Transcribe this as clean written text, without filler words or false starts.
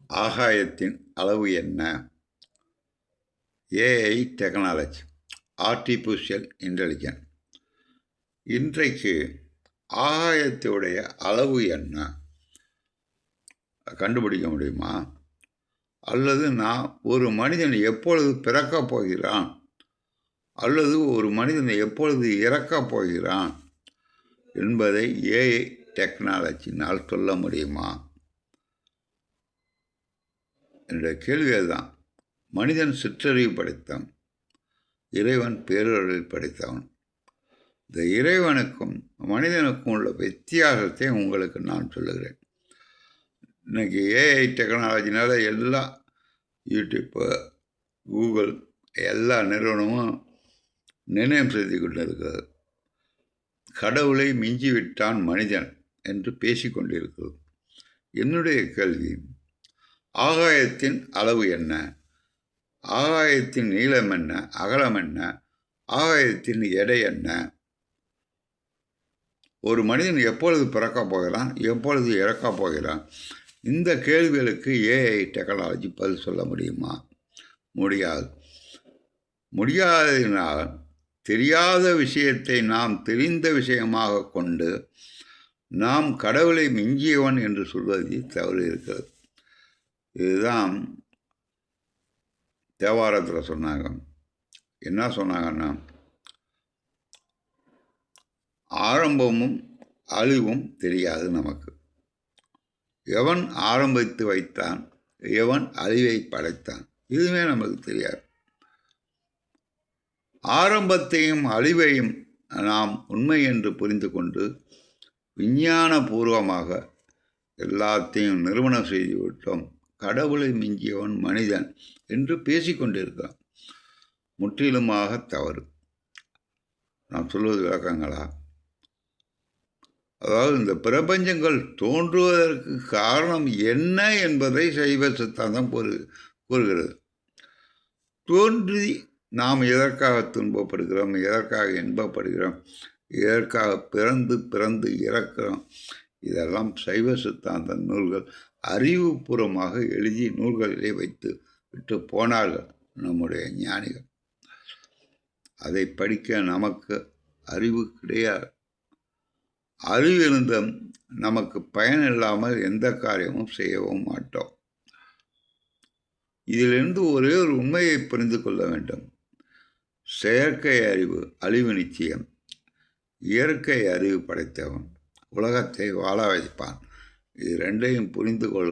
ஆகாயத்தின் அளவு என்ன? AI technology, artificial intelligence. இன்றைக்கு ஆகாயத்துடைய அளவு என்ன கண்டுபிடிக்க முடியுமா? அல்லது ஒரு மனிதன் எப்பொழுது பிறக்கப் போகிறான், அல்லது ஒரு மனிதன் எப்பொழுது இறக்கப் போகிறான் என்பதை ஏஐ டெக்னாலஜினால் சொல்ல முடியுமா என்ற கேள்வி அதுதான். மனிதன் சிற்றறிவு படைத்தவன், இறைவன் பேரறிவில் படைத்தவன். இந்த இறைவனுக்கும் மனிதனுக்கும் உள்ள வித்தியாசத்தை உங்களுக்கு நான் சொல்லுகிறேன். இன்றைக்கி ஏஐ டெக்னாலஜினால் எல்லா யூடியூப்பு, கூகுள் எல்லா நிறுவனமும் நிர்ணயம் செய்து கொண்டு இருக்கிறது. கடவுளை மிஞ்சிவிட்டான் மனிதன் என்று பேசிக்கொண்டிருக்கிறது. என்னுடைய கேள்வி, ஆகாயத்தின் அளவு என்ன? ஆகாயத்தின் நீளம் என்ன? அகலம் என்ன? ஆகாயத்தின் எடை என்ன? ஒரு மனிதன் எப்பொழுது பிறக்கப் போகிறான், எப்பொழுது இறக்கப் போகிறான்? இந்த கேள்விகளுக்கு ஏஐ டெக்னாலஜி பதில் சொல்ல முடியுமா? முடியாது. முடியாததினால் தெரியாத விஷயத்தை நாம் தெரிந்த விஷயமாக கொண்டு நாம் கடவுளை மிஞ்சியவன் என்று சொல்வதில் தவறு இருக்கிறது. இதுதான் தேவாரத்தில் சொன்னாங்க. என்ன சொன்னாங்கன்னா, ஆரம்பமும் அழிவும் தெரியாது நமக்கு. எவன் ஆரம்பித்து வைத்தான், எவன் அழிவை படைத்தான், இதுவே நமக்கு தெரியாது. ஆரம்பத்தையும் அழிவையும் நாம் உண்மை என்று புரிந்து கொண்டு விஞ்ஞானபூர்வமாக எல்லாத்தையும் நிறுவனம் செய்துவிட்டோம். கடவுளை மிஞ்சியவன் மனிதன் என்று பேசிக்கொண்டிருக்கான். முற்றிலுமாக தவறு. நான் சொல்வது விளக்கங்களா? அதாவது இந்த பிரபஞ்சங்கள் தோன்றுவதற்கு காரணம் என்ன என்பதை சைவ சித்தாந்தம் கூறுகிறது. தோன்றி நாம் எதற்காக துன்பப்படுகிறோம், எதற்காக இன்பப்படுகிறோம், எதற்காக பிறந்து இறக்கிறோம், இதெல்லாம் சைவ சித்தாந்த நூல்கள் அறிவுபூர்வமாக எழுதி நூல்களிலே வைத்து விட்டு போனார்கள் நம்முடைய ஞானிகள். அதை படிக்க நமக்கு அறிவு கிடையாது. அறிவு இருந்த நமக்கு பயன் இல்லாமல் எந்த காரியமும் செய்யவும் மாட்டோம். இதிலிருந்து ஒரே ஒரு உண்மையை புரிந்து கொள்ள வேண்டும். செயற்கை அறிவு அழிவு நிச்சயம். இயற்கை அறிவு படைத்தவன் உலகத்தை வாழ வைப்பான். இது ரெண்டையும் புரிந்து கொள்ள